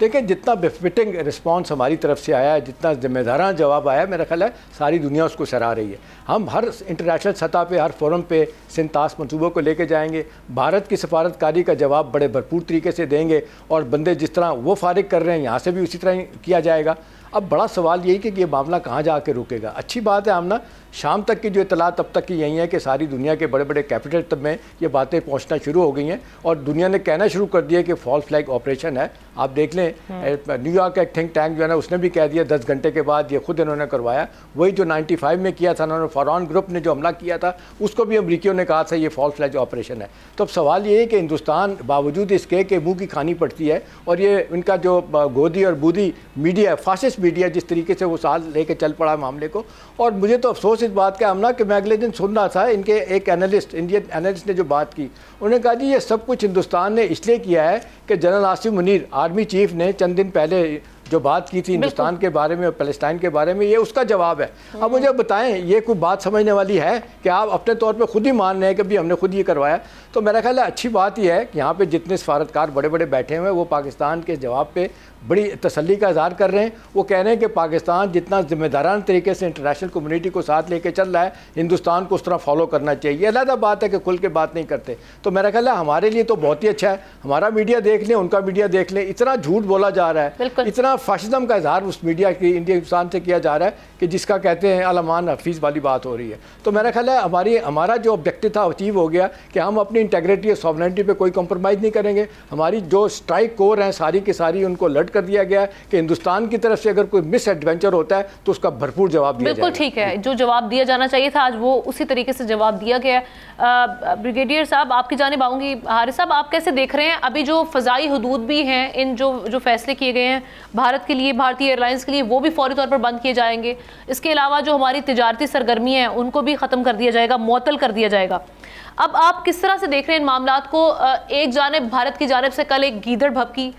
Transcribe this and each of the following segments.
دیکھیں جتنا befitting response ہماری طرف سے آیا ہے, جتنا ذمہ دارانہ جواب آیا ہے, میرا خیال ہے ساری دنیا اس کو سراہ رہی ہے. ہم ہر انٹرنیشنل سطح پہ, ہر فورم پہ سنتاس منصوبوں کو لے کے جائیں گے, بھارت کی سفارتکاری کا جواب بڑے بھرپور طریقے سے دیں گے, اور بندے جس طرح وہ فارغ کر رہے ہیں یہاں سے بھی اسی طرح کیا جائے گا. اب بڑا سوال یہی کہ یہ معاملہ کہاں جا کے رکے گا. اچھی بات ہے آمنہ, شام تک کی جو اطلاعات اب تک کی یہی ہے کہ ساری دنیا کے بڑے بڑے کیپٹل تب میں یہ باتیں پہنچنا شروع ہو گئی ہیں, اور دنیا نے کہنا شروع کر دیا کہ فالس فلیگ آپریشن ہے. آپ دیکھ لیں نیو یارک کا ایک تھنک ٹینک جو ہے نا, اس نے بھی کہہ دیا 10 گھنٹے کے بعد, یہ خود انہوں نے کروایا. وہی جو 95 میں کیا تھا انہوں نے, فرعون گروپ نے جو حملہ کیا تھا, اس کو بھی امریکیوں نے کہا تھا یہ فالس فلیگ آپریشن ہے. تو اب سوال یہ ہے کہ ہندوستان باوجود اس کے منہ کی کھانی پڑتی ہے, اور یہ ان کا جو گودی اور بودی میڈیا, فاسسٹ میڈیا, جس طریقے سے وہ سال لے کے چل پڑا معاملے کو. اور مجھے تو افسوس اس بات کا آمنہ کہ میں اگلے دن سن رہا تھا ان کے ایک انالسٹ, انڈین انالسٹ نے جو بات کی, انہوں نے کہا جی یہ سب کچھ ہندوستان نے اس لیے کیا ہے کہ general Asif Munir army chief نے چند دن پہلے جو بات کی تھی ہندوستان کے بارے میں اور فلسطین کے بارے میں, یہ اس کا جواب ہے. اب مجھے بتائیں یہ کوئی بات سمجھنے والی ہے کہ آپ اپنے طور پہ خود ہی مان رہے ہیں کہ بھی ہم نے خود یہ کروایا. تو میرا خیال ہے اچھی بات یہ ہے کہ یہاں پہ جتنے سفارتکار بڑے بڑے بیٹھے ہوئے ہیں وہ پاکستان کے جواب پہ بڑی تسلی کا اظہار کر رہے ہیں. وہ کہہ رہے ہیں کہ پاکستان جتنا ذمہ دارانہ طریقے سے انٹرنیشنل کمیونٹی کو ساتھ لے کے چل رہا ہے, ہندوستان کو اس طرح فالو کرنا چاہیے. علیحدہ بات ہے کہ کھل کے بات نہیں کرتے. تو میرا خیال ہے ہمارے لیے تو بہت ہی اچھا ہے. ہمارا میڈیا دیکھ لیں, ان کا میڈیا دیکھ لیں, اتنا جھوٹ بولا جا رہا ہے, اتنا فاشزم کا اظہار اس میڈیا کی انڈیا ہندوستان سے کیا جا رہا ہے کہ جس کا کہتے ہیں علمان حفیظ والی بات ہو رہی ہے. تو میرا خیال ہے ہمارا جو آبجیکٹو تھا اچیو ہو گیا کہ ہم اپنی انٹیگریٹی اور سوورنٹی پہ کوئی کمپرومائز نہیں کریں گے. ہماری جو اسٹرائک کور ہیں ساری کی ساری, ان کو الرٹ کر دیا گیا ہے کہ ہندوستان کی طرف سے اگر کوئی مس ایڈونچر ہوتا ہے تو اس کا بھرپور جواب دیا جائے گا. بالکل ٹھیک ہے, جو جواب دیا جانا چاہیے تھا آج وہ اسی طریقے سے جواب دیا گیا. بریگیڈیئر صاحب آپ کی جانب آؤں گی. حارث صاحب آپ کیسے دیکھ رہے ہیں ابھی جو فضائی حدود بھی ہیں, ان جو فیصلے کیے گئے ہیں بھارت کے لیے, بھارتی ایئر لائنس کے لیے, وہ بھی فوری طور پر بند کیے جائیں گے. اس کے علاوہ جو ہماری تجارتی سرگرمی ہیں ان کو بھی ختم کر دیا جائے گا, معطل کر دیا جائے گا. اب آپ کس طرح سے دیکھ رہے ہیں ان معاملات کو؟ ایک جانب بھارت کی جانب سے کل ایک گیدڑ بھبکی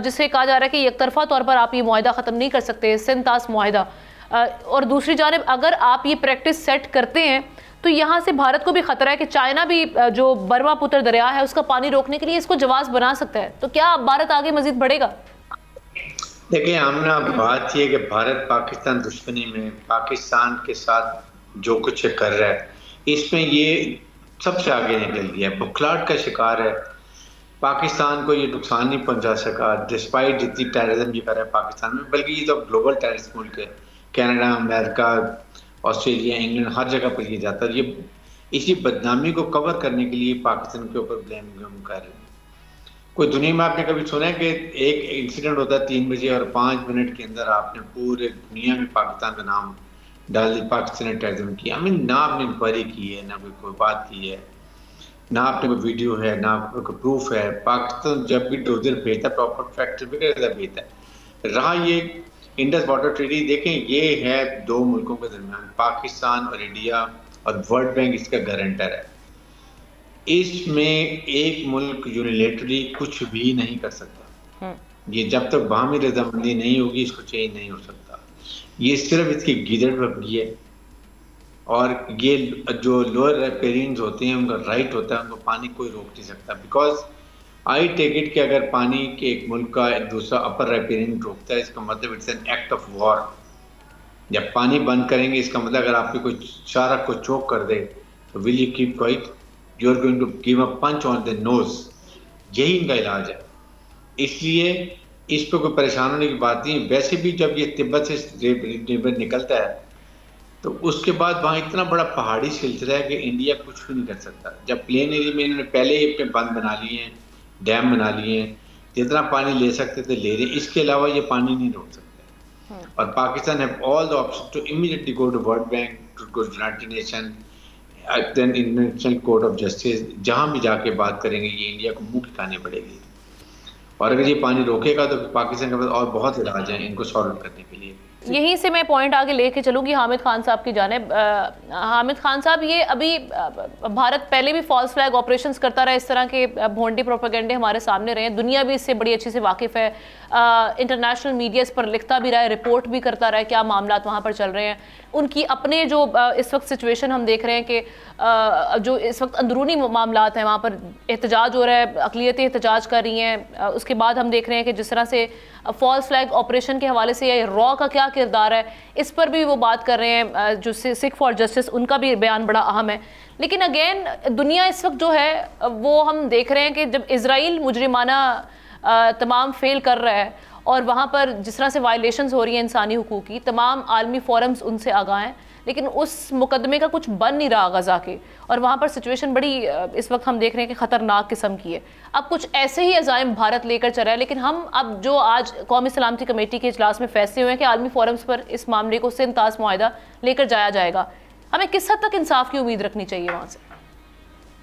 جس سے کہا جا رہا ہے کہ یک طرفہ طور پر آپ یہ معاہدہ ختم نہیں کر سکتے, سنتاس معاہدہ, اور دوسری جانب اگر آپ یہ پریکٹس سیٹ کرتے ہیں تو یہاں سے بھارت کو بھی خطرہ ہے کہ چائنا بھی جو برما پتر دریا ہے اس کا پانی روکنے کے لیے اس کو جواز بنا سکتا ہے. تو کیا بھارت آگے مزید بڑھے گا؟ دیکھیں آمنہ, بات یہ کہ بھارت پاکستان دشمنی میں پاکستان کے ساتھ جو کچھ کر رہا ہے اس میں یہ سب سے آگے نکل گیا ہے, بکھلاہٹ کا شکار ہے. پاکستان کو یہ نقصان نہیں پہنچا سکا ڈسپائٹ جتنی ٹیررزم یہ کر رہا ہے پاکستان میں, بلکہ یہ تو گلوبل ٹیررسٹ ملک ہے. کینیڈا, امریکہ, آسٹریلیا, انگلینڈ, ہر جگہ پر یہ جاتا ہے. یہ اسی بدنامی کو کور کرنے کے لیے پاکستان کے اوپر بلیم کر رہے ہیں. کوئی دنیا میں آپ نے کبھی سنا ہے کہ ایک انسیڈنٹ ہوتا ہے 3 بجے اور 5 منٹ کے اندر آپ نے پورے دنیا میں پاکستان کا نام ڈال دی, پاکستان نے ٹیررزم کیا؟ نہ آپ نے انکوائری کی ہے, نہ کوئی بات کی ہے, نہ آپ نے کوئی ویڈیو ہے, نہ کوئی پروف ہے. پاکستان جب بھی ڈوزر بھیجتا ہے پراپر فیکٹر بھیجتا ہے. رہا یہ انڈس واٹر ٹریٹی, دیکھیں یہ ہے 2 ملکوں کے درمیان, پاکستان اور انڈیا, اور ورلڈ بینک اس کا گارنٹر ہے. اس میں ایک ملک یونیلیٹرلی کچھ بھی نہیں کر سکتا. یہ جب تک باہمی رضامندی نہیں ہوگی اس کو چینج نہیں ہو سکتا. یہ صرف اس کی گیدڑ بھبکی ہے, اور یہ جو لوئر ریپیرینز ہوتے ہیں ان کا رائٹ ہوتا ہے, ان کو پانی کوئی روک نہیں سکتا. بیکاز آئی ٹیک اٹ کہ اگر پانی کے ایک ملک کا دوسرا اپر ریپیرین روکتا ہے اس کا مطلب it's an act of war. جب پانی بند کریں گے اس کا مطلب اگر آپ کی کوئی شارک کو چوک کر دے تو will you keep quiet, you are going to give a punch on the nose. یہی ان کا علاج ہے. اس لیے اس پہ کوئی پریشان ہونے کی بات نہیں. ویسے بھی جب یہ تبت سے نکلتا ہے تو اس کے بعد وہاں اتنا بڑا پہاڑی سلسلہ ہے کہ انڈیا کچھ بھی نہیں کر سکتا. جب پلین ایریا میں انہوں نے پہلے ہی اپنے بند بنا لیے ہیں, ڈیم بنا لیے ہیں, جتنا پانی لے سکتے تھے لے رہے, اس کے علاوہ یہ پانی نہیں روک سکتے. اور Pakistan have all the option to immediately go to World Bank, to go to United Nation, then International Court of Justice, جہاں بھی جا کے بات کریں گے یہ انڈیا کو منہ کھانی پڑے گی. اور اگر یہ پانی روکے گا تو پاکستان کے پاس اور بہت علاج ہیں ان کو سالو کرنے کے لیے. یہیں سے میں پوائنٹ آگے لے کے چلوں گی حامد خان صاحب کی جانب. حامد خان صاحب, یہ ابھی بھارت پہلے بھی فالس فلیگ آپریشنز کرتا رہا, اس طرح کے بھونڈی پروپیگنڈے ہمارے سامنے رہے ہیں, دنیا بھی اس سے بڑی اچھی سے واقف ہے. انٹرنیشنل میڈیا اس پر لکھتا بھی رہا ہے, رپورٹ بھی کرتا رہا ہے کیا معاملات وہاں پر چل رہے ہیں. ان کی اپنے جو اس وقت سچویشن ہم دیکھ رہے ہیں کہ جو اس وقت اندرونی معاملات ہیں وہاں پر احتجاج ہو رہا ہے, اقلیتیں احتجاج کر رہی ہیں. اس کے بعد ہم دیکھ رہے ہیں کہ جس طرح سے فالس فلیگ آپریشن کے حوالے سے را کا کیا کردار ہے, اس پر بھی وہ بات کر رہے ہیں. جو سکھ فار جسٹس, ان کا بھی بیان بڑا اہم ہے. لیکن اگین دنیا اس وقت جو ہے وہ ہم دیکھ رہے ہیں کہ جب اسرائیل مجرمانہ تمام فیل کر رہا ہے اور وہاں پر جس طرح سے وائلیشنز ہو رہی ہیں انسانی حقوق کی, تمام عالمی فورمز ان سے آگاہ ہیں, لیکن اس مقدمے کا کچھ بن نہیں رہا غزہ کے, اور وہاں پر سچویشن بڑی اس وقت ہم دیکھ رہے ہیں کہ خطرناک قسم کی ہے. اب کچھ ایسے ہی عزائم بھارت لے کر چل رہا ہے, لیکن ہم اب جو آج قومی سلامتی کمیٹی کے اجلاس میں فیصلے ہوئے ہیں کہ عالمی فورمز پر اس معاملے کو سنتاز معاہدہ لے کر جایا جائے گا, ہمیں کس حد تک انصاف کی امید رکھنی چاہیے وہاں سے؟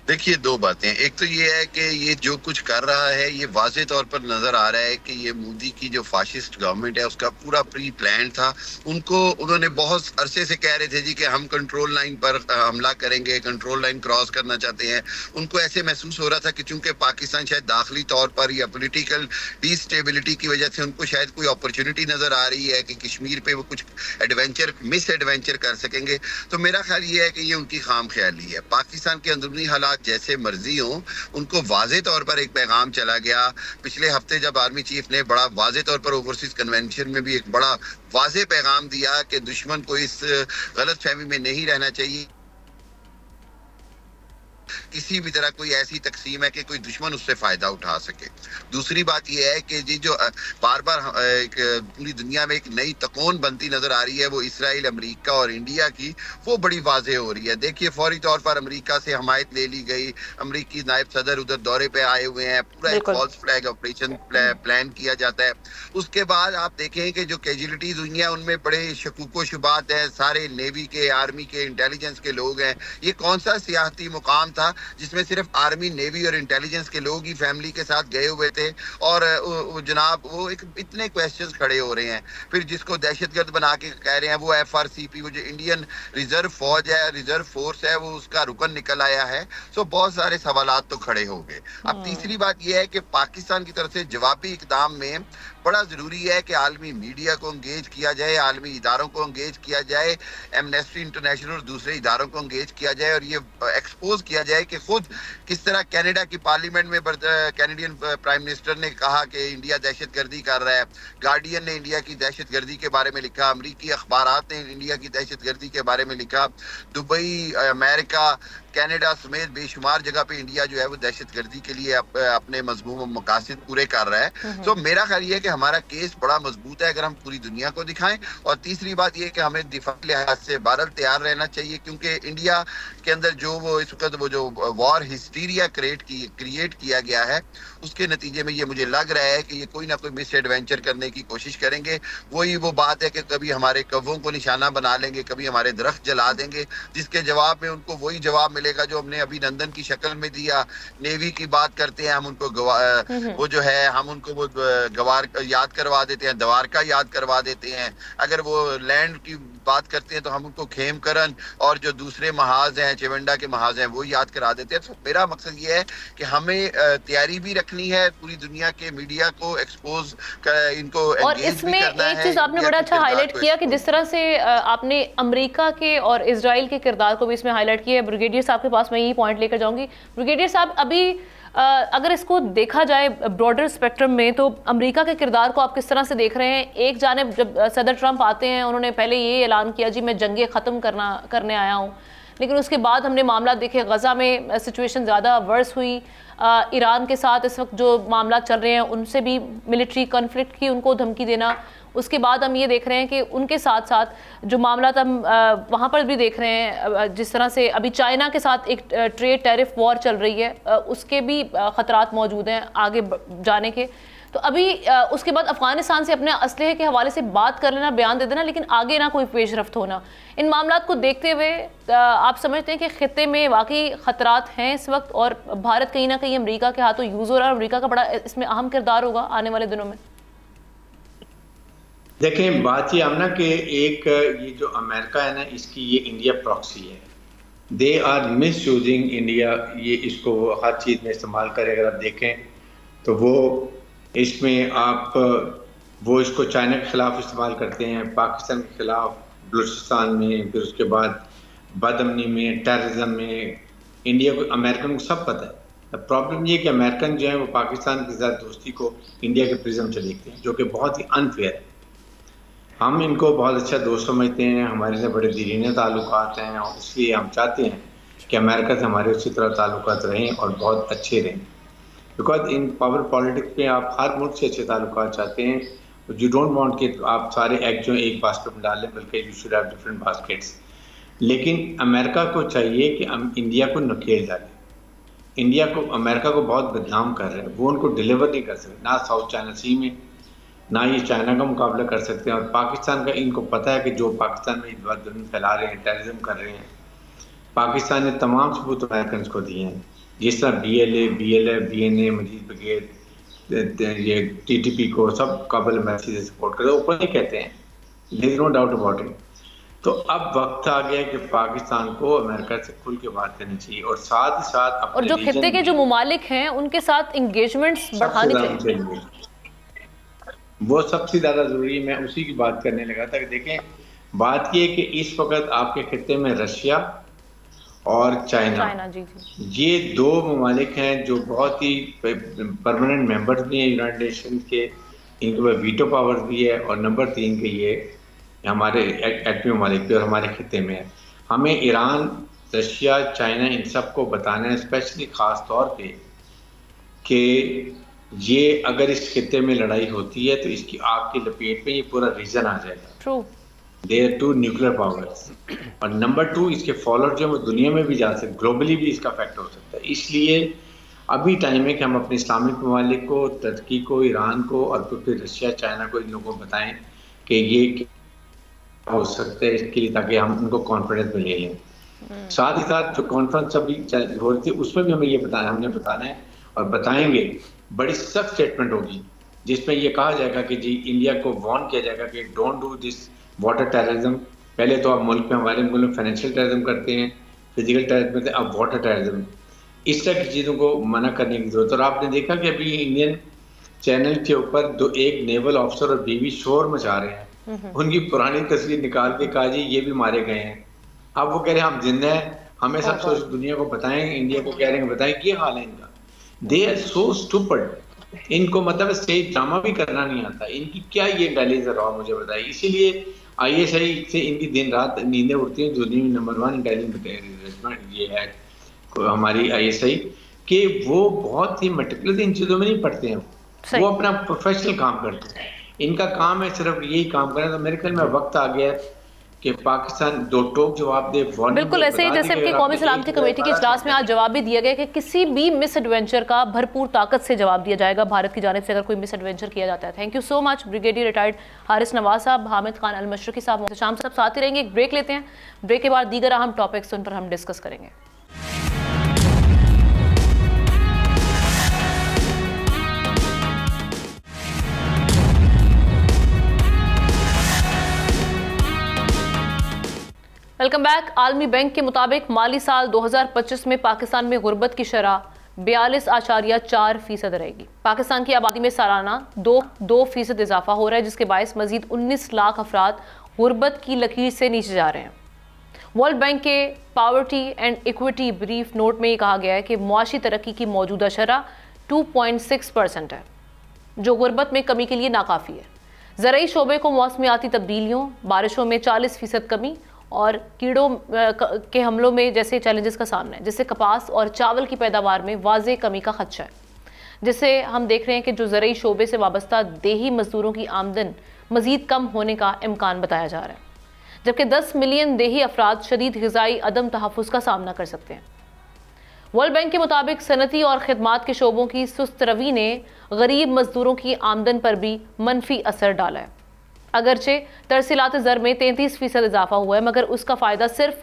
دیکھیے دو باتیں, ایک تو یہ ہے کہ یہ جو کچھ کر رہا ہے یہ واضح طور پر نظر آ رہا ہے کہ یہ مودی کی جو فاشسٹ گورنمنٹ ہے اس کا پورا پری پلان تھا. انہوں نے بہت عرصے سے کہہ رہے تھے جی کہ ہم کنٹرول لائن پر حملہ کریں گے, کنٹرول لائن کراس کرنا چاہتے ہیں. ان کو ایسے محسوس ہو رہا تھا کہ چونکہ پاکستان شاید داخلی طور پر یا پولیٹیکل ڈی اسٹیبلٹی کی وجہ سے ان کو شاید کوئی اپرچونٹی نظر آ رہی ہے کہ کشمیر پہ وہ کچھ مس ایڈونچر کر سکیں گے. تو میرا خیال یہ ہے کہ یہ ان کی خام خیالی ہے. پاکستان کے اندرونی حالات جیسے مرضی ہوں, ان کو واضح طور پر ایک پیغام چلا گیا. پچھلے ہفتے جب آرمی چیف نے بڑا واضح طور پر اوورسیز کنونشن میں بھی ایک بڑا واضح پیغام دیا کہ دشمن کو اس غلط فہمی میں نہیں رہنا چاہیے کسی بھی طرح کوئی ایسی تقسیم ہے کہ کوئی دشمن اس سے فائدہ اٹھا سکے. دوسری بات یہ ہے کہ جی جو بار بار پوری دنیا میں ایک نئی تکون بنتی نظر آ رہی ہے وہ اسرائیل, امریکہ اور انڈیا کی, وہ بڑی واضح ہو رہی ہے. دیکھیے فوری طور پر امریکہ سے حمایت لے لی گئی, امریکی نائب صدر ادھر دورے پہ آئے ہوئے ہیں, پورا ایک فالس فلیگ آپریشن پلان کیا جاتا ہے. اس کے بعد آپ دیکھیں کہ جو کیجولیٹیز ہوئی ہیں ان میں بڑے شکوک و شبہات ہیں, سارے نیوی کے, آرمی کے, انٹیلیجنس کے لوگ ہیں. یہ کون سا سیاحتی مقام تھا جس میں صرف آرمی, نیوی اور انٹیلیجنس کے لوگ ہی فیملی کے ساتھ گئے ہوئے تھے؟ اور جناب وہ اتنے کویسچنز کھڑے ہو رہے ہیں. پھر جس کو دہشت گرد بنا کے کہہ رہے ہیں وہ FRCP, وہ جو انڈین ریزرو فوج ہے, ریزرو فورس ہے, وہ اس کا رکن نکل آیا ہے. سو بہت سارے سوالات تو کھڑے ہو گئے. اب تیسری بات یہ ہے کہ پاکستان کی طرف سے جوابی اقدام میں بڑا ضروری ہے کہ عالمی میڈیا کو انگیج کیا جائے, عالمی اداروں کو انگیج کیا جائے, ایمنسٹی انٹرنیشنل اور دوسرے اداروں کو انگیج کیا جائے, اور یہ ایکسپوز کیا جائے کہ خود کس طرح کینیڈا کی پارلیمنٹ میں کینیڈین پرائم منسٹر نے کہا کہ انڈیا دہشت گردی کر رہا ہے, گارڈین نے انڈیا کی دہشت گردی کے بارے میں لکھا, امریکی اخبارات نے انڈیا کی دہشت گردی کے بارے میں لکھا, دبئی, امریکہ, کینیڈا سمیت بے شمار جگہ پہ انڈیا جو ہے وہ دہشت گردی کے لیے اپنے مضمون و مقاصد پورے کر رہا ہے. تو میرا خیال یہ ہے کہ ہمارا کیس بڑا مضبوط ہے اگر ہم پوری دنیا کو دکھائیں. اور تیسری بات یہ ہے کہ ہمیں دفاعی لحاظ سے بہرحال تیار رہنا چاہیے, کیونکہ انڈیا کے اندر جو وہ اس وقت وہ جو وار ہسٹیریا کریٹ کیا گیا ہے اس کے نتیجے میں یہ مجھے لگ رہا ہے کہ یہ کوئی نہ کوئی مس ایڈونچر کرنے کی کوشش کریں گے. وہی وہ بات ہے کہ کبھی ہمارے کووں کو نشانہ بنا لیں گے, کبھی ہمارے درخت جلا دیں گے, جس کے جواب میں ان کو وہی جواب ملے گا جو ہم نے ابھی نندن کی شکل میں دیا. نیوی کی بات کرتے ہیں ہم ان کو وہ جو ہے ہم ان کو وہ گوار یاد کروا دیتے ہیں, دوارکا یاد کروا دیتے ہیں. اگر وہ لینڈ کی بات کرتے ہیں تو ہم ان کو کھیم کرن اور جو دوسرے محاذ ہیں, چیونڈا کے محاذ ہیں, وہ یاد کرا دیتے ہیں. تو میرا مقصد یہ ہے کہ ہمیں تیاری بھی رکھنی ہے, پوری دنیا کے میڈیا کو ایکسپوز ان کو اور اس میں ایک چیز آپ نے بڑا اچھا ہائی لائٹ کیا کہ جس طرح سے آپ نے امریکہ کے اور اسرائیل کے کردار کو بھی اس میں ہائی لائٹ کیا ہے. بریگیڈیئر صاحب کے پاس میں یہی پوائنٹ لے کر جاؤں گی. بریگیڈیئر صاحب, ابھی اگر اس کو دیکھا جائے براڈر اسپیکٹرم میں تو امریکہ کے کردار کو آپ کس طرح سے دیکھ رہے ہیں؟ ایک جانب جب صدر ٹرمپ آتے ہیں انہوں نے پہلے یہ اعلان کیا جی میں جنگیں ختم کرنے آیا ہوں, لیکن اس کے بعد ہم نے معاملات دیکھے, غزہ میں سچویشن زیادہ ورس ہوئی, ایران کے ساتھ اس وقت جو معاملات چل رہے ہیں ان سے بھی ملٹری کنفلکٹ کی ان کو دھمکی دینا. اس کے بعد ہم یہ دیکھ رہے ہیں کہ ان کے ساتھ ساتھ جو معاملات ہم وہاں پر بھی دیکھ رہے ہیں, جس طرح سے ابھی چائنا کے ساتھ ایک ٹریڈ ٹیرف وار چل رہی ہے, اس کے بھی خطرات موجود ہیں آگے جانے کے. تو ابھی اس کے بعد افغانستان سے اپنے اسلحے کے حوالے سے بات کر لینا, بیان دے دینا, لیکن آگے نہ کوئی پیش رفت ہونا. ان معاملات کو دیکھتے ہوئے آپ سمجھتے ہیں کہ خطے میں واقعی خطرات ہیں اس وقت, اور بھارت کہیں نہ کہیں امریکہ کے ہاتھوں یوز ہو رہا ہے, اور امریکہ کا بڑا اس میں اہم کردار ہوگا آنے والے دنوں میں؟ دیکھیں بات یہ آمنا کہ ایک یہ جو امریکہ ہے نا اس کی یہ انڈیا پراکسی ہے. They are miss using India, یہ اس کو ہر چیز میں استعمال کرے. اگر آپ دیکھیں تو وہ اس میں آپ وہ اس کو چائنا کے خلاف استعمال کرتے ہیں، پاکستان کے خلاف بلوچستان میں، پھر اس کے بعد بدامنی میں، ٹیررزم میں، انڈیا کو، امریکن کو سب پتہ ہے۔ پرابلم یہ کہ امریکن جو ہیں وہ پاکستان کے ساتھ دوستی کو انڈیا کے پرزم سے دیکھتے ہیں، جو کہ بہت ہی انفیئر ہے۔ ہم ان کو بہت اچھا دوست سمجھتے ہیں، ہمارے سے بڑے دیرینہ تعلقات ہیں، اور اس لیے ہم چاہتے ہیں کہ امریکہ سے ہمارے اسی طرح تعلقات رہیں اور بہت اچھے رہیں، بیکاز ان پاور پالیٹکس میں آپ ہر ملک سے اچھے تعلقات چاہتے ہیں۔ یو ڈونٹ وانٹ کہ آپ سارے ایگ جو ایک باسکٹ میں ڈال لیں، بلکہ you should have different baskets. لیکن امریکہ کو چاہیے کہ ہم انڈیا کو نکیل ڈالیں۔ انڈیا کو، امریکہ کو بہت بدنام کر رہے ہیں، وہ ان کو ڈیلیور نہیں کر سکتے، نہ ساؤتھ چائنا سی میں، نہ یہ چائنا کا مقابلہ کر سکتے ہیں۔ اور پاکستان کا ان کو پتہ ہے کہ جو پاکستان میں بدنامی پھیلا رہے ہیں، ٹیررزم کر رہے ہیں، پاکستان نے تمام ثبوت امریکنس کو دیے ہیں، جس طرح B L A, B N A, Majeed بغیر، یہ ٹی ٹی پی کو سب قابل ایمبیسی سے سپورٹ کرتے ہیں، اوپن ہی کہتے ہیں، دیر از نو ڈاؤٹ اباؤٹ اٹ۔ تو اب وقت آ گیا کہ پاکستان کو امریکہ سے کھل کے بات کرنی چاہیے، اور ساتھ ہی ساتھ اور جو خطے کے جو ممالک ہیں ان کے ساتھ انگیجمنٹس بڑھانی چاہیے، وہ سب سے زیادہ ضروری ہے۔ میں اسی کی بات کرنے لگا تھا کہ دیکھیں، بات یہ کہ اس وقت آپ کے خطے میں رشیا اور چائنا، یہ دو ممالک ہیں جو بہت ہی پرماننٹ ممبرز بھی ہیں یونائٹڈ نیشنز کے، ان کے پاس ویٹو پاور بھی ہے، اور نمبر 3 کے یہ ہمارے ایٹمی ممالک بھی اور ہمارے خطے میں ہے۔ ہمیں ایران، رشیا، چائنا، ان سب کو بتانا ہے، اسپیشلی خاص طور پہ، کہ یہ اگر اس خطے میں لڑائی ہوتی ہے تو اس کی آگ کی لپیٹ میں یہ پورا ریجن آ جائے گا۔ دے آر 2 نیوکلیر پاورز، اور نمبر 2 اس کے فالوور جو ہے دنیا میں بھی جا سکتے، گلوبلی بھی اس کا افیکٹ ہو سکتا ہے۔ اس لیے ابھی ٹائم ہے کہ ہم اپنے اسلامک ممالک کو، ترکی کو، ایران کو، اور پھر رشیا، چائنا کو، ان لوگوں کو بتائیں کہ یہ کیا ہو سکتا ہے، اس کے لیے تاکہ ہم ان کو کانفیڈنس میں لے لیں۔ ساتھ ہی ساتھ جو کانفرنس ابھی ہو رہی تھی اس میں بھی ہمیں یہ بتانا، ہم نے بتانا ہے اور بتائیں گے، بڑی سخت اسٹیٹمنٹ ہوگی جس میں یہ کہا جائے گا کہ جی انڈیا کو وارن کیا جائے گا کہ don't do this water terrorism. پہلے تو آپ ملک میں، ہمارے ملک میں فائنینشیل ٹیررزم کرتے ہیں، فزیکل ٹیررزم کرتے ہیں، اب واٹر ٹیررزم، اس طرح کی چیزوں کو منع کرنے کی ضرورت ہے۔ اور آپ نے دیکھا کہ ابھی انڈین چینل کے اوپر ایک نیول آفیسر اور بیوی شور مچا رہے ہیں، ان کی پرانی تصویر نکال کے کہا جی یہ بھی مارے گئے ہیں۔ اب وہ کہہ رہے ہیں ہم زندہ ہیں، ہمیں سب سے دنیا کو بتائیں، انڈیا کو کہہ رہے ہیں بتائیں یہ حال ہے ان کا۔ دے آر سو اسٹوپڈ، ان کو مطلب اسٹیج ڈرامہ بھی کرنا نہیں آتا، ان کی کیا یہ انٹیلیجنس رہا مجھے بتائیے۔ اسی لیے آئی ایس آئی سے ان کی دن رات نیندیں اڑتی ہیں، دنیا میں نمبر 1 انٹیلیجنس یہ ہے ہماری آئی ایس آئی، کہ وہ بہت ہی مٹیکولس ان چیزوں میں نہیں پڑھتے ہیں، وہ اپنا پروفیشنل کام کرتے ہیں، ان کا کام ہے صرف یہی کام کریں۔ تو میرے خیال میں وقت آ گیا ہے کہ پاکستان دو ٹوک جواب دے۔ بالکل ایسے ہی جیسے کہ قومی سلامتی کمیٹی کے اجلاس میں آج جواب بھی دیا گیا کہ کسی بھی مس ایڈونچر کا بھرپور طاقت سے جواب دیا جائے گا بھارت کی جانب سے اگر کوئی مس ایڈونچر کیا جاتا ہے۔ Thank you so much brigadier retired Haris Nawaz صاحب، حامد خان المشرقی صاحب، شام صاحب ساتھ ہی رہیں گے۔ ایک بریک لیتے ہیں، بریک کے بعد دیگر اہم ٹاپکس ان پر ہم ڈسکس کریں گے۔ Welcome back. عالمی بینک کے مطابق مالی سال 2025 میں پاکستان میں غربت کی شرح 42.4% رہے گی۔ پاکستان کی آبادی میں سالانہ 2% اضافہ ہو رہا ہے، جس کے باعث مزید 19 لاکھ افراد غربت کی لکیر سے نیچے جا رہے ہیں۔ ورلڈ بینک کے poverty and equity brief note میں یہ کہا گیا ہے کہ معاشی ترقی کی موجودہ شرح 2.6% ہے، جو غربت میں کمی کے لیے ناکافی ہے۔ زرعی شعبے کو موسمیاتی تبدیلیوں، بارشوں میں 40% کمی اور کیڑوں کے حملوں میں جیسے چیلنجز کا سامنا ہے، جس سے کپاس اور چاول کی پیداوار میں واضح کمی کا خدشہ ہے، جس سے ہم دیکھ رہے ہیں کہ جو زرعی شعبے سے وابستہ دیہی مزدوروں کی آمدن مزید کم ہونے کا امکان بتایا جا رہا ہے، جبکہ 10 ملین دیہی افراد شدید غذائی عدم تحفظ کا سامنا کر سکتے ہیں۔ ورلڈ بینک کے مطابق صنعتی اور خدمات کے شعبوں کی سست روی نے غریب مزدوروں کی آمدن پر بھی منفی اثر ڈالا ہے۔ اگرچہ ترسیلات زر میں 33% اضافہ ہوا ہے، مگر اس کا فائدہ صرف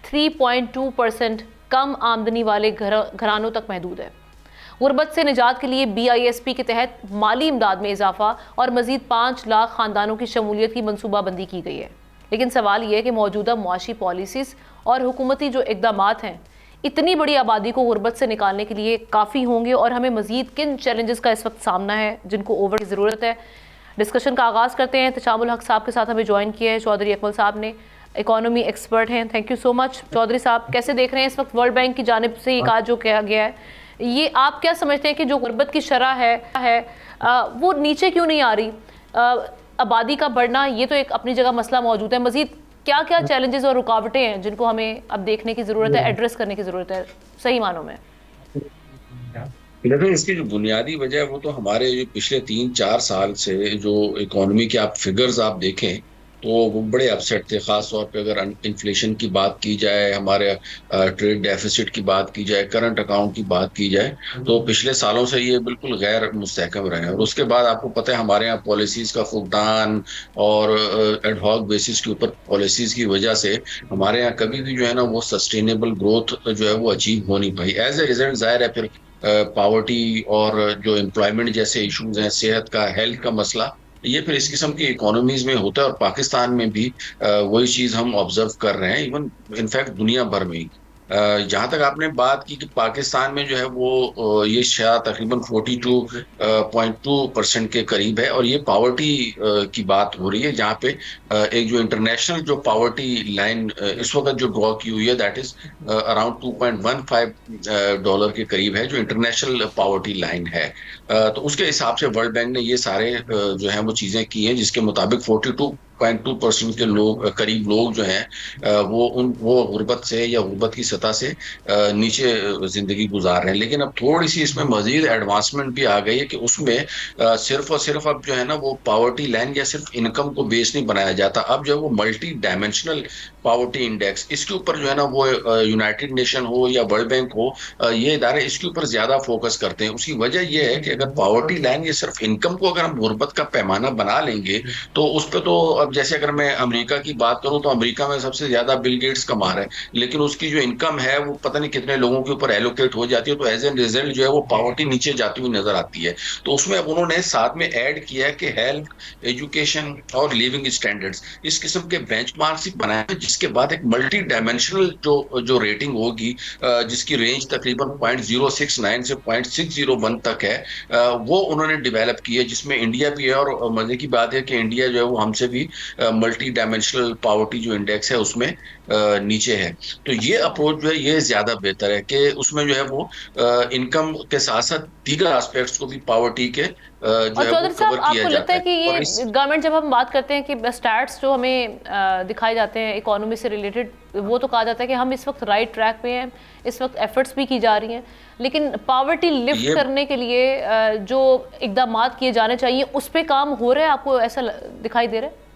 3.2% کم آمدنی والے گھرانوں تک محدود ہے۔ غربت سے نجات کے لیے BISP کے تحت مالی امداد میں اضافہ اور مزید 5 لاکھ خاندانوں کی شمولیت کی منصوبہ بندی کی گئی ہے، لیکن سوال یہ ہے کہ موجودہ معاشی پالیسیز اور حکومتی جو اقدامات ہیں اتنی بڑی آبادی کو غربت سے نکالنے کے لیے کافی ہوں گے، اور ہمیں مزید کن چیلنجز کا اس وقت سامنا ہے جن کو اوور کی ضرورت ہے؟ ڈسکشن کا آغاز کرتے ہیں۔ احتشام الحق صاحب کے ساتھ ہمیں جوائن کیا ہے چودھری اکمل صاحب نے، اکانومی ایکسپرٹ ہیں۔ تھینک یو سو مچ چودھری صاحب، کیسے دیکھ رہے ہیں اس وقت ورلڈ بینک کی جانب سے یہ کہا جو کہا گیا ہے، یہ آپ کیا سمجھتے ہیں کہ جو غربت کی شرح ہے وہ نیچے کیوں نہیں آ رہی؟ آبادی کا بڑھنا یہ تو ایک اپنی جگہ مسئلہ موجود ہے، مزید کیا کیا چیلنجز اور رکاوٹیں ہیں جن کو ہمیں اب دیکھنے کی ضرورت ہے، ایڈریس کرنے کی ضرورت ہے صحیح معنوں میں؟ لیکن اس کی جو بنیادی وجہ ہے وہ تو ہمارے جو پچھلے 3-4 سال سے جو اکانومی کے آپ فگرز آپ دیکھیں تو وہ بڑے اپسیٹ تھے، خاص طور پہ اگر انفلیشن کی بات کی جائے، ہمارے ٹریڈ ڈیفیسٹ کی بات کی جائے، کرنٹ اکاؤنٹ کی بات کی جائے، تو پچھلے سالوں سے یہ بالکل غیر مستحکم رہے ہیں۔ اور اس کے بعد آپ کو پتہ ہے ہمارے یہاں پالیسیز کا فقدان اور ایڈ ہاک بیسس کے اوپر پالیسیز کی وجہ سے ہمارے یہاں کبھی بھی جو ہے نا وہ سسٹینیبل گروتھ جو ہے وہ اچیو ہو نہیں پائی۔ ایز اے ریزلٹ ظاہر ہے پھر پاورٹی اور جو امپلائمنٹ جیسے ایشوز ہیں، صحت کا، ہیلتھ کا مسئلہ، یہ پھر اس قسم کی اکانومیز میں ہوتا ہے، اور پاکستان میں بھی وہی چیز ہم آبزرو کر رہے ہیں، ایون انفیکٹ دنیا بھر میں ہی۔ جہاں تک آپ نے بات کی کہ پاکستان میں جو ہے وہ یہ شاید تقریباً 42.2% کے قریب ہے، اور یہ پاورٹی کی بات ہو رہی ہے جہاں پہ ایک جو انٹرنیشنل جو پاورٹی لائن اس وقت جو ڈرا کی ہوئی ہے دیٹ از اراؤنڈ $2.15 کے قریب ہے، جو انٹرنیشنل پاورٹی لائن ہے۔ تو اس کے حساب سے ورلڈ بینک نے یہ سارے جو ہیں وہ چیزیں کی ہیں، جس کے مطابق 42.2% کے قریب لوگ جو ہیں وہ غربت سے یا غربت کی سطح سے نیچے زندگی گزار رہے ہیں۔ لیکن اب تھوڑی سی اس میں مزید ایڈوانسمنٹ بھی آ گئی ہے کہ اس میں صرف اور صرف اب جو ہے نا وہ پاورٹی لائن یا صرف انکم کو بیس نہیں بنایا جاتا، اب جو ہے وہ ملٹی ڈائمینشنل پاورٹی انڈیکس، اس کے اوپر جو ہے نا وہ یونائٹڈ نیشن ہو یا ورلڈ بینک ہو، یہ ادارے اس کے اوپر زیادہ فوکس کرتے ہیں۔ اس کی وجہ یہ ہے کہ اگر پاورٹی لائن یا صرف انکم کو اگر ہم غربت کا پیمانہ بنا لیں گے تو اس پہ تو اب جیسے اگر میں امریکہ کی بات کروں تو امریکہ میں سب سے زیادہ بل گیٹس کما رہا ہے، لیکن اس کی جو انکم ہے وہ پتہ نہیں کتنے لوگوں کے اوپر ایلوکیٹ ہو جاتی ہے، تو ایز اے ریزلٹ جو ہے وہ پاورٹی نیچے جاتی ہوئی نظر آتی ہے۔ تو اس میں اب انہوں نے ساتھ میں ایڈ کیا ہے کہ ہیلتھ، ایجوکیشن اور لیونگ اسٹینڈرڈز اس قسم کے بینچ مارکس بنائے ہیں، جس کے بعد ایک ملٹی ڈائمینشنل جو ریٹنگ ہوگی جس کی رینج تقریباً 0.069 سے 0.601 تک ہے، وہ انہوں نے ڈیولپ کی ہے، جس میں انڈیا بھی ہے۔ اور مزے کی بات ہے کہ انڈیا جو ہے وہ ہم سے بھی ملٹی ڈائمینشنل پاورٹی جو انڈیکس ہے اس میں نیچے ہے۔ تو یہ اپروچ جو ہے یہ زیادہ بہتر ہے کہ اس میں جو ہے وہ انکم کے ساتھ ساتھ دیگر آسپیکٹس کو بھی پاورٹی کے اور چودھری صاحب آپ کو لگتا ہے کہ یہ گورنمنٹ جب ہم بات کرتے ہیں کہ سٹیٹس جو ہمیں دکھائے جاتے ہیں اکانومی سے ریلیٹڈ، وہ تو کہا جاتا ہے کہ ہم اس وقت رائٹ ٹریک پہ ہیں، اس وقت ایفرٹس بھی کی جا رہی ہیں، لیکن پاورٹی لفٹ کرنے کے لیے جو اقدامات کیے جانے چاہیے اس پہ کام ہو رہا ہے؟ آپ کو ایسا دکھائی دے رہا ہے؟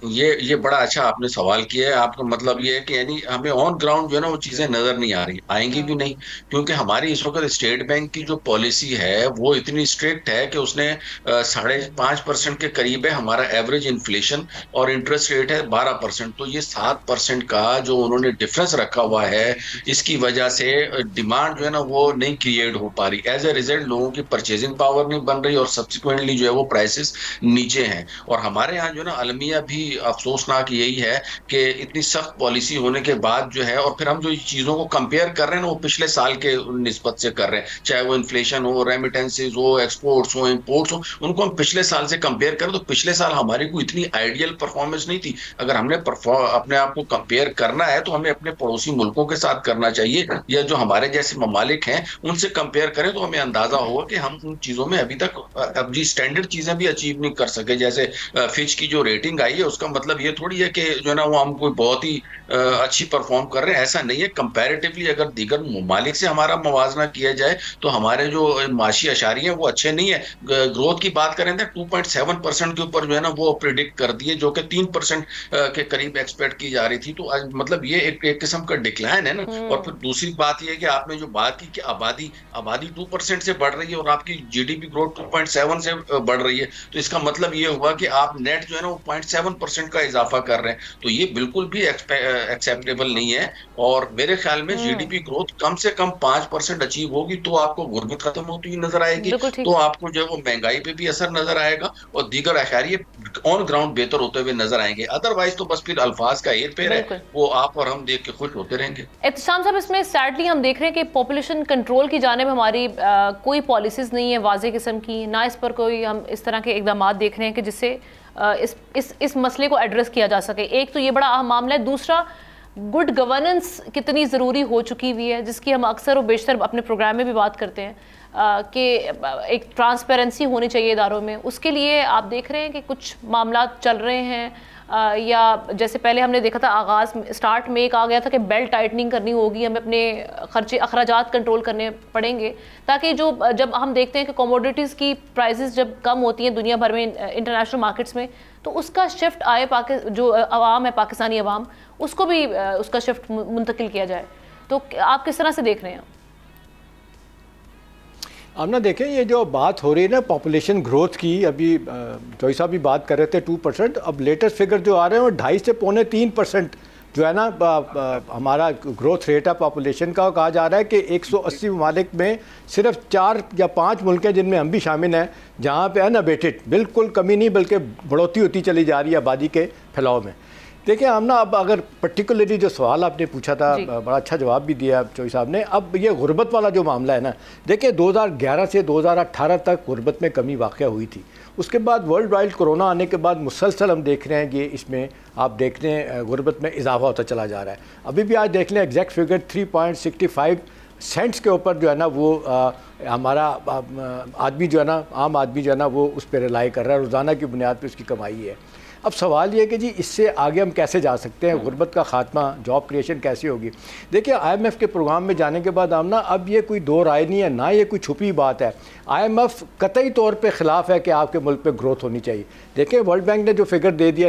یہ بڑا اچھا آپ نے سوال کیا ہے۔ آپ کا مطلب یہ ہے کہ یعنی ہمیں آن گراؤنڈ جو ہے نا وہ چیزیں نظر نہیں آ رہی، آئیں گی بھی نہیں، کیونکہ ہماری اس وقت اسٹیٹ بینک کی جو پالیسی ہے وہ اتنی اسٹرکٹ ہے کہ اس نے 5.5% کے قریب ہے ہمارا ایوریج انفلیشن، اور انٹرسٹ ریٹ ہے 12%۔ تو یہ 7% کا جو انہوں نے ڈفرنس رکھا ہوا ہے، اس کی وجہ سے ڈیمانڈ جو ہے نا وہ نہیں کریٹ ہو پا رہی، ایز اے ریزلٹ لوگوں کی پرچیزنگ پاور نہیں بن رہی، اور سبسیکوینٹلی جو ہے وہ پرائسز نیچے ہیں۔ اور ہمارے یہاں جو ہے نا المیہ بھی افسوسناک یہی ہے کہ اتنی سخت پالیسی ہونے کے بعد جو ہے، اور پھر ہم جو چیزوں کو کمپیئر کر رہے ہیں نا وہ پچھلے سال کے نسبت سے کر رہے ہیں، چاہے وہ انفلیشن ہو، ریمیٹنسز ہو، ایکسپورٹس ہو، امپورٹس ہو، ان کو ہم پچھلے سال سے کمپیئر کریں تو پچھلے سال ہماری کوئی اتنی آئیڈیل پرفارمنس نہیں تھی۔ اگر ہم نے اپنے آپ کو کمپیئر کرنا ہے تو ہمیں اپنے پڑوسی ملکوں کے ساتھ کرنا چاہیے، یا جو ہمارے جیسے ممالک ہیں ان سے کمپیئر کریں تو ہمیں اندازہ ہوگا کہ ہم ان چیزوں میں ابھی تک اپنی اسٹینڈرڈ چیزیں بھی اچیو نہیں کر سکے۔ جیسے فچ کی جو ریٹنگ آئی ہے اس کا مطلب یہ تھوڑی ہے کہ جو ہے نا وہ ہم کوئی بہت ہی اچھی پرفارم کر رہے ہیں، ایسا نہیں ہے۔ کمپیریٹیولی اگر دیگر ممالک سے ہمارا موازنہ کیا جائے تو ہمارے جو معاشی اشاریے ہیں وہ اچھے نہیں ہیں۔ گروتھ کی بات کریں تو 2.7% کے اوپر جو ہے نا وہ پریڈکٹ کر دیے، جو کہ 3% کے قریب ایکسپیکٹ کی جا رہی تھی۔ تو مطلب یہ ایک قسم کا ڈکلائن ہے نا۔ اور پھر دوسری بات یہ ہے کہ آپ نے جو بات کی کہ آبادی 2% سے بڑھ رہی ہے اور آپ کی جی ڈی پی گروتھ 2.7 سے بڑھ رہی ہے، تو اس کا مطلب یہ ہوا کہ آپ نیٹ جو ہے نا وہ 0.7% 5% کا اضافہ کر رہے ہیں، تو یہ بالکل بھی ایکسیپٹیبل نہیں ہے. اور میرے خیال میں جی ڈی پی گروتھ کم سے کم 5% اچیو ہوگی تو آپ کو غربت ختم ہوتی ہوئی نظر آئے گی، تو آپ کو جو ہے وہ مہنگائی پہ بھی اثر نظر آئے گا اور دیگر اشاریے آن گراؤنڈ بہتر ہوتے ہوئے نظر آئیں گے. ادروائز تو بس پھر الفاظ کا ہیر پھیر ہے، وہ آپ اور ہم دیکھ کے خوش ہوتے رہیں گے. احتشام صاحب، اس میں سیڈلی ہم دیکھ رہے ہیں کہ پاپولیشن کنٹرول کی جانب ہماری کوئی پالیسیز نہیں ہے واضح قسم کی، نہ اس پر کوئی ہم اس طرح کے اقدامات دیکھ رہے ہیں کہ جس سے اس مسئلے کو ایڈریس کیا جا سکے. ایک تو یہ بڑا اہم معاملہ ہے، دوسرا گڈ گورننس کتنی ضروری ہو چکی ہوئی ہے، جس کی ہم اکثر و بیشتر اپنے پروگرام میں بھی بات کرتے ہیں کہ ایک ٹرانسپیرنسی ہونی چاہیے اداروں میں. اس کے لیے آپ دیکھ رہے ہیں کہ کچھ معاملات چل رہے ہیں، یا جیسے پہلے ہم نے دیکھا تھا آغاز اسٹارٹ میں ایک آ گیا تھا کہ بیلٹ ٹائٹننگ کرنی ہوگی، ہمیں اپنے خرچے اخراجات کنٹرول کرنے پڑیں گے، تاکہ جب ہم دیکھتے ہیں کہ کوموڈیٹیز کی پرائزز جب کم ہوتی ہیں دنیا بھر میں انٹرنیشنل مارکیٹس میں، تو اس کا شفٹ آئے جو عوام ہے، پاکستانی عوام، اس کو بھی اس کا شفٹ منتقل کیا جائے. تو آپ کس طرح سے دیکھ رہے ہیں؟ آپ نہ دیکھیں یہ جو بات ہو رہی ہے نا پاپولیشن گروتھ کی، ابھی جوئی صاحب بھی بات کر رہے تھے 2%، اب لیٹسٹ فگر جو آ رہے ہیں وہ 2.5 سے 3.25% جو ہے نا ہمارا گروتھ ریٹ ہے پاپولیشن کا. کہا جا رہا ہے کہ 180 ممالک میں صرف 4 یا 5 ملک ہیں جن میں ہم بھی شامل ہیں جہاں پہ انابیٹڈ بالکل کمی نہیں بلکہ بڑھوتی ہوتی چلی جا رہی ہے آبادی کے پھیلاؤ میں. دیکھیں ہم نا اب اگر پرٹیکولرلی جو سوال آپ نے پوچھا تھا بڑا اچھا جواب بھی دیا چوئی صاحب نے. اب یہ غربت والا جو معاملہ ہے نا، دیکھیں 2011 سے 2018 تک غربت میں کمی واقع ہوئی تھی. اس کے بعد ورلڈ وائڈ کرونا آنے کے بعد مسلسل ہم دیکھ رہے ہیں کہ اس میں آپ دیکھ رہے ہیں غربت میں اضافہ ہوتا چلا جا رہا ہے. ابھی بھی آج دیکھ لیں ایگزیکٹ فگر 3.65 سینٹس کے اوپر جو ہے نا وہ ہمارا آدمی جو ہے نا، عام آدمی جو ہے نا وہ اس پہ ریلائی کر رہا ہے، روزانہ کی بنیاد پہ اس کی کمائی ہے. اب سوال یہ ہے کہ جی اس سے آگے ہم کیسے جا سکتے ہیں، غربت کا خاتمہ، جاب کریشن کیسی ہوگی. دیکھیں IMF کے پروگرام میں جانے کے بعد آمنا اب یہ کوئی دو رائے نہیں ہے، نہ یہ کوئی چھپی بات ہے. IMF قطعی طور پہ خلاف ہے کہ آپ کے ملک پہ گروتھ ہونی چاہیے. دیکھیں ورلڈ بینک نے جو فگر دے دیا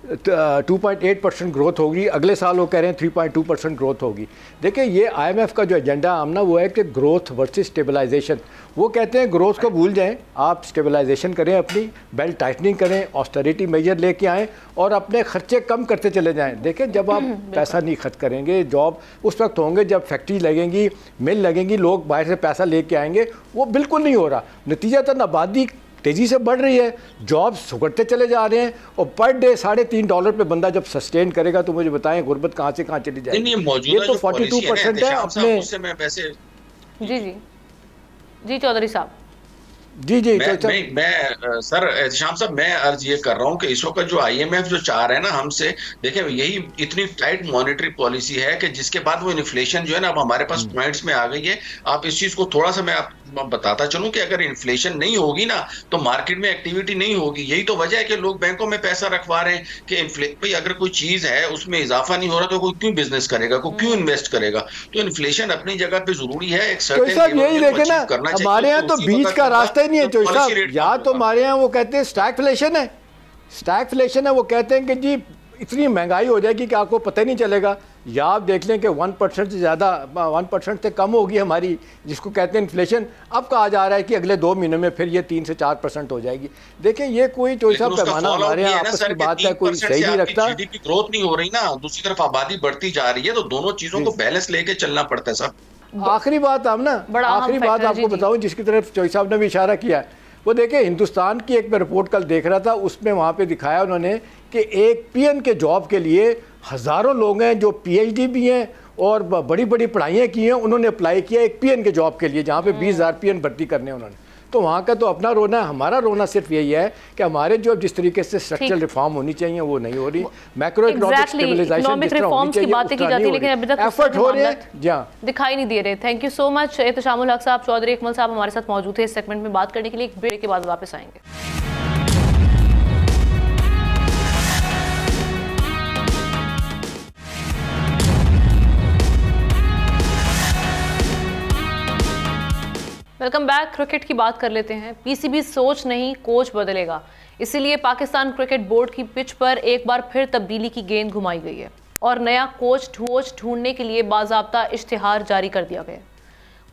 2.8% گروتھ ہوگی، اگلے سال وہ کہہ رہے ہیں 3.2% گروتھ ہوگی. دیکھیں یہ IMF کا جو ایجنڈا آمنا وہ ہے کہ گروتھ ورسز اسٹیبلائزیشن. وہ کہتے ہیں گروتھ کو بھول جائیں، آپ اسٹیبلائزیشن کریں، اپنی بیلٹ ٹائٹننگ کریں، آسٹریٹی میجر لے کے آئیں اور اپنے خرچے کم کرتے چلے جائیں. دیکھیں جب آپ پیسہ نہیں خرچ کریں گے، جاب اس وقت ہوں گے جب فیکٹری لگیں گی، مل لگیں گی، لوگ باہر سے پیسہ لے کے آئیں گے. وہ بالکل نہیں ہو رہا. نتیجتاً آبادی تیزی سے بڑھ رہی ہے، جاب سکڑتے چلے جا رہے ہیں، اور پر ڈے $3.5 پہ بندہ جب سسٹین کرے گا تو مجھے بتائیں غربت کہاں سے کہاں چلی جائے گی. یہ تو 42% ہے اپنے. جی چودھری صاحب. جی میں سر احتشام صاحب میں عرض یہ کر رہا ہوں کہ اس وقت جو IMF جو چاہ رہے ہیں نا ہم سے، دیکھیں یہی اتنی ٹائٹ مانیٹری پالیسی ہے کہ جس کے بعد وہ انفلیشن جو ہے نا اب ہمارے پاس پوائنٹس میں آ گئی ہے. آپ اس چیز کو تھوڑا سا میں بتاتا چلوں کہ اگر انفلیشن نہیں ہوگی نا تو مارکیٹ میں ایکٹیویٹی نہیں ہوگی. یہی تو وجہ ہے کہ لوگ بینکوں میں پیسہ رکھوا رہے ہیں کہ بھائی اگر کوئی چیز ہے اس میں اضافہ نہیں ہو رہا تو کوئی کیوں بزنس کرے گا، کوئی کیوں انویسٹ کرے گا. تو انفلیشن اپنی جگہ پہ ضروری ہے، ایک سرٹن یہی دیکھیں نا ہمارے یہاں تو بیچ کا راستہ ہی نہیں ہے چوئی صاحب. یا تو ہمارے یہاں وہ کہتے ہیں اسٹیگفلیشن ہے، اسٹیگفلیشن ہے، وہ کہتے ہیں کہ جی اتنی مہنگائی ہو جائے گی کہ آپ کو پتہ نہیں چلے گا. یا آپ دیکھ لیں کہ 1% سے زیادہ 1% سے کم ہوگی ہماری جس کو کہتے ہیں انفلیشن. اب کہا جا رہا ہے کہ اگلے 2 مہینوں میں پھر یہ 3 سے 4% ہو جائے گی. دیکھیں یہ کوئی چوئی صاحب پیمانہ ہمارے یہاں آپس کی بات ہے، کوئی صحیح نہیں رکھتا. جی ڈی پی گروتھ نہیں ہو رہی نا، دوسری طرف آبادی بڑھتی جا رہی ہے، تو دونوں چیزوں کو بیلنس لے کے چلنا پڑتا ہے صاحب. آخری بات آپ نا، آخری بات آپ کو بتاؤں جس کی طرف چوئی صاحب نے بھی اشارہ کیا ہے، وہ دیکھیں ہندوستان کی ایک میں رپورٹ کل دیکھ رہا تھا، اس میں وہاں پہ دکھایا انہوں نے کہ ایک PN کے جاب کے لیے ہزاروں لوگ ہیں جو PhD بھی ہیں اور بڑی بڑی پڑھائیاں کی ہیں، انہوں نے اپلائی کیا ایک PN کے جاب کے لیے جہاں پہ 20,000 PN بھرتی کرنے انہوں نے. تو وہاں کا تو اپنا رونا ہے. ہمارا رونا صرف یہی ہے کہ ہمارے جو جس طریقے سے اسٹرکچرل ریفارم ہونی چاہیے وہ نہیں ہو رہی. میکرو اکنامک اسٹیبلائزیشن جس طرح ہونی چاہیے اس طرح نہیں ہو رہی. ایفرٹ ہو رہے ہیں جہاں دکھائی نہیں دے رہے. تھینک یو سو مچ احتشام الحق صاحب. چودھری اکمل صاحب ہمارے ساتھ موجود تھے اس سیگمنٹ میں بات کرنے کے لیے. ایک بریک کے بعد واپس آئیں گے. Welcome back. کرکٹ کی بات کر لیتے ہیں. PCB سوچ نہیں کوچ بدلے گا، اسی لیے پاکستان کرکٹ بورڈ کی پچ پر ایک بار پھر تبدیلی کی گیند گھمائی گئی ہے اور نیا کوچ ڈھونڈنے کے لیے باضابطہ اشتہار جاری کر دیا گیا.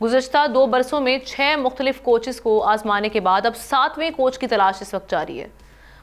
گزشتہ 2 برسوں میں 6 مختلف کوچز کو آزمانے کے بعد اب 7ویں کوچ کی تلاش اس وقت جاری ہے.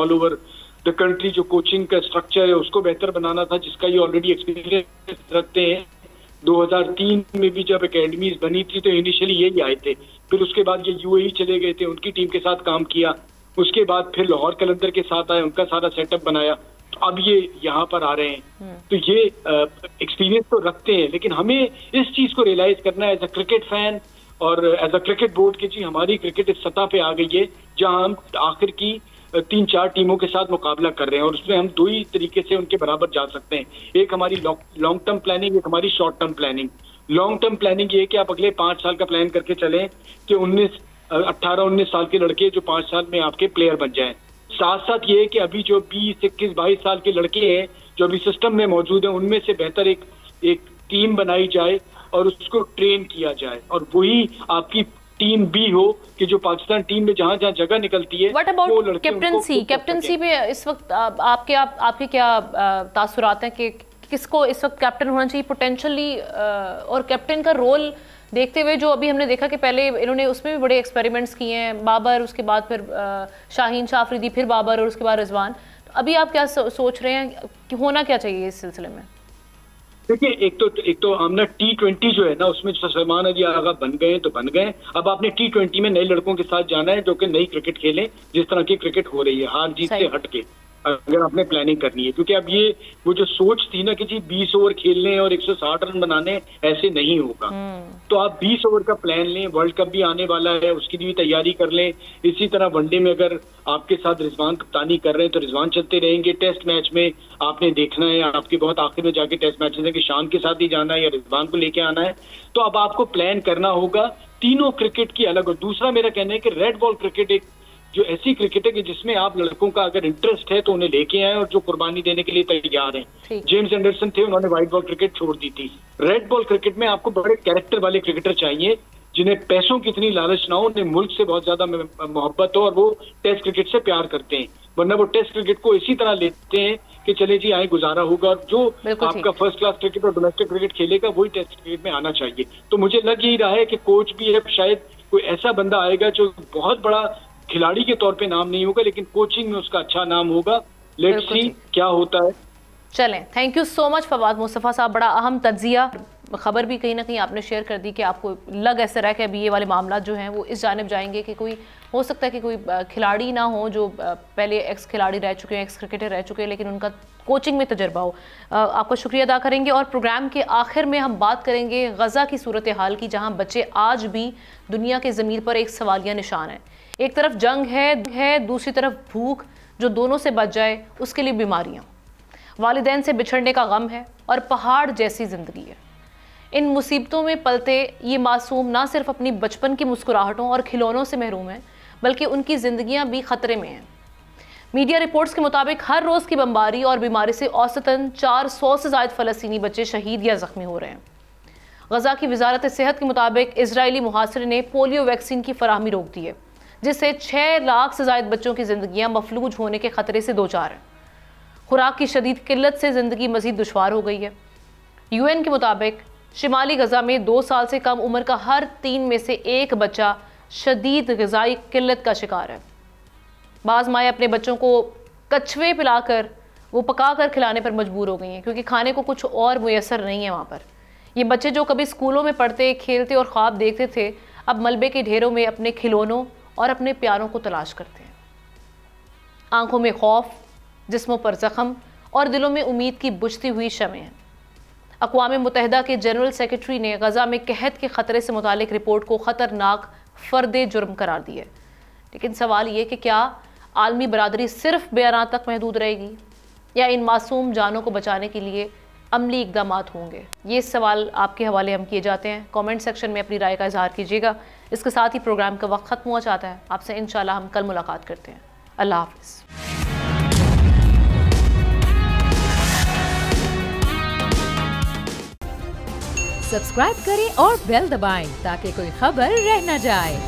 آل اوور دا کنٹری جو کوچنگ کا اسٹرکچر ہے اس کو بہتر بنانا تھا, جس کا یہ آلریڈی ایکسپیرینس رکھتے ہیں. 2003 میں بھی جب اکیڈمیز بنی تھی تو انیشلی یہی آئے تھے, پھر اس کے بعد یہ UAE چلے گئے تھے, ان کی ٹیم کے ساتھ کام کیا, اس کے بعد پھر لاہور قلندر کے ساتھ آئے, ان کا سارا سیٹ اپ بنایا, تو اب یہ یہاں پر آ رہے ہیں. تو یہ ایکسپیرینس تو رکھتے ہیں, لیکن ہمیں اس چیز کو ریئلائز کرنا ہے ایز اے کرکٹ فین اور ایز اے کرکٹ بورڈ کہ جی ہماری کرکٹ اس سطح پہ آ گئی ہے جہاں ہم آخر کی 3-4 ٹیموں کے ساتھ مقابلہ کر رہے ہیں, اور اس میں ہم 2 ہی طریقے سے ان کے برابر جا سکتے ہیں. ایک ہماری لانگ ٹرم پلاننگ, ایک ہماری short term planning. Long term planning یہ ہے کہ آپ اگلے 5 سال کا پلان کر کے چلیں کہ 18-19 سال کے لڑکے جو 5 سال میں آپ کے پلیئر بن جائیں. ساتھ ساتھ یہ ہے کہ ابھی جو 20-21-22 سال کے لڑکے ہیں جو ابھی سسٹم میں موجود ہیں, ان میں سے بہتر ایک ٹیم بنائی جائے اور اس کو ٹرین کیا جائے, اور وہی آپ کی ٹیم بھی ہو کہ جو پاکستان ٹیم میں جہاں جہاں جگہ نکلتی ہے. واٹ اباؤٹ کیپٹنسی پہ اس وقت آپ کے کیا تاثرات ہیں کہ کس کو اس وقت کیپٹن ہونا چاہیے پوٹینشلی, اور کیپٹن کا رول دیکھتے ہوئے جو ابھی ہم نے دیکھا کہ پہلے انہوں نے اس میں بھی بڑے ایکسپیریمنٹس کیے ہیں, بابر, اس کے بعد پھر شاہین شاہ آفریدی, پھر بابر, اور اس کے بعد رضوان. ابھی آپ کیا سوچ رہے ہیں کہ ہونا کیا چاہیے اس سلسلے میں؟ دیکھیے ایک تو ہم نے T20 جو ہے نا اس میں سلمان علی آغا بن گئے تو بن گئے. اب آپ نے T20 میں نئے لڑکوں کے ساتھ جانا ہے جو کہ نئی کرکٹ کھیلیں, جس طرح کی کرکٹ ہو رہی ہے, ہار جیت سے ہٹ کے, اگر آپ نے پلاننگ کرنی ہے. کیونکہ اب یہ وہ جو سوچ تھی نا کہ جی 20 اوور کھیلنے اور 160 رن بنانے, ایسے نہیں ہوگا. تو آپ 20 اوور کا پلان لیں, ورلڈ کپ بھی آنے والا ہے, اس کی بھی تیاری کر لیں. اسی طرح ون ڈے میں اگر آپ کے ساتھ رضوان کپتانی کر رہے ہیں تو رضوان چلتے رہیں گے. ٹیسٹ میچ میں آپ نے دیکھنا ہے, آپ کے بہت آخر میں جا کے ٹیسٹ میچ ہے کہ شان کے ساتھ ہی جانا ہے یا رضوان کو لے کے آنا ہے. تو اب آپ کو پلان کرنا ہوگا تینوں کرکٹ کی الگ. اور دوسرا میرا کہنا ہے کہ ریڈ بال کرکٹ ایک جو ایسی کرکٹ ہے کہ جس میں آپ لڑکوں کا اگر انٹرسٹ ہے تو انہیں لے کے آئیں اور جو قربانی دینے کے لیے تیار ہیں. جیمز اینڈرسن تھے, انہوں نے وائٹ بال کرکٹ چھوڑ دی تھی. ریڈ بال کرکٹ میں آپ کو بڑے کیریکٹر والے کرکٹر چاہیے جنہیں پیسوں کی اتنی لالچ نہ ہو, انہیں ملک سے بہت زیادہ محبت ہو اور وہ ٹیسٹ کرکٹ سے پیار کرتے ہیں. ورنہ وہ ٹیسٹ کرکٹ کو اسی طرح لیتے ہیں کہ چلے جی آئیں گزارا ہوگا, اور جو آپ کا فرسٹ کلاس کرکٹ اور ڈومیسٹک کرکٹ کھیلے گا وہی ٹیسٹ کرکٹ میں آنا چاہیے. تو مجھے لگ یہی رہا ہے کہ کوچ بھی ہے, شاید کوئی ایسا بندہ آئے گا جو بہت بڑا کھلاڑی کے طور پہ نام نہیں ہوگا لیکن کوچنگ میں اس کا اچھا نام ہوگا. لیٹس سی کیا ہوتا ہے. چلیں, تھینک یو سو مچ فواد مصطفیٰ صاحب, بڑا اہم تجزیہ, خبر بھی کہیں نہ کہیں آپ نے شیئر کر دی کہ آپ کو لگ ایسا رہا کہ ابھی یہ والے معاملات جو ہیں وہ اس جانب جائیں گے کہ کوئی ہو سکتا ہے کہ کوئی کھلاڑی نہ ہو جو پہلے ایکس کھلاڑی رہ چکے ہیں, ایکس کرکٹر رہ چکے ہیں, لیکن ان کا کوچنگ میں تجربہ ہو. آپ کا شکریہ ادا کریں گے, اور پروگرام کے آخر میں ہم بات کریں گے غزہ کی صورتحال کی, جہاں بچے آج بھی دنیا کے ضمیر پر ایک سوالیہ نشان ہیں. ایک طرف جنگ ہے, دوسری طرف بھوک جو دونوں سے بچ جائے اس کے لیے بیماریاں, والدین سے بچھڑنے کا غم ہے, اور پہاڑ جیسی زندگی ہے. ان مصیبتوں میں پلتے یہ معصوم نہ صرف اپنی بچپن کی مسکراہٹوں اور کھلونوں سے محروم ہیں بلکہ ان کی زندگیاں بھی خطرے میں ہیں. میڈیا رپورٹس کے مطابق ہر روز کی بمباری اور بیماری سے اوسطاً 400 سے زائد فلسطینی بچے شہید یا زخمی ہو رہے ہیں. غزہ کی وزارت صحت کے مطابق اسرائیلی محاصرے نے پولیو ویکسین کی فراہمی روک دی ہے, جس سے 6 لاکھ سے زائد بچوں کی زندگیاں مفلوج ہونے کے خطرے سے دوچار ہیں. خوراک کی شدید قلت سے زندگی مزید دشوار ہو گئی ہے. UN کے مطابق شمالی غزہ میں 2 سال سے کم عمر کا ہر 3 میں سے 1 بچہ شدید غذائی قلت کا شکار ہے. بعض مائیں اپنے بچوں کو کچھوے پلا کر وہ پکا کر کھلانے پر مجبور ہو گئی ہیں کیونکہ کھانے کو کچھ اور میسر نہیں ہے وہاں پر. یہ بچے جو کبھی اسکولوں میں پڑھتے, کھیلتے اور خواب دیکھتے تھے, اب ملبے کے ڈھیروں میں اپنے کھلونوں اور اپنے پیاروں کو تلاش کرتے ہیں. آنکھوں میں خوف, جسموں پر زخم اور دلوں میں امید کی بجھتی ہوئی شمعیں ہیں. اقوام متحدہ کے جنرل سیکرٹری نے غزہ میں قحط کے خطرے سے متعلق رپورٹ کو خطرناک فرد جرم قرار دی ہے. لیکن سوال یہ کہ کیا عالمی برادری صرف بیانات تک محدود رہے گی یا ان معصوم جانوں کو بچانے کے لیے عملی اقدامات ہوں گے؟ یہ سوال آپ کے حوالے ہم کیے جاتے ہیں. کامنٹ سیکشن میں اپنی رائے کا اظہار کیجیے گا. اس کے ساتھ ہی پروگرام کا وقت ختم ہوا چاہتا ہے. آپ سے انشاءاللہ ہم کل ملاقات کرتے ہیں. اللہ حافظ. سبسکرائب کریں اور بیل دبائیں تاکہ کوئی خبر رہ نہ جائے.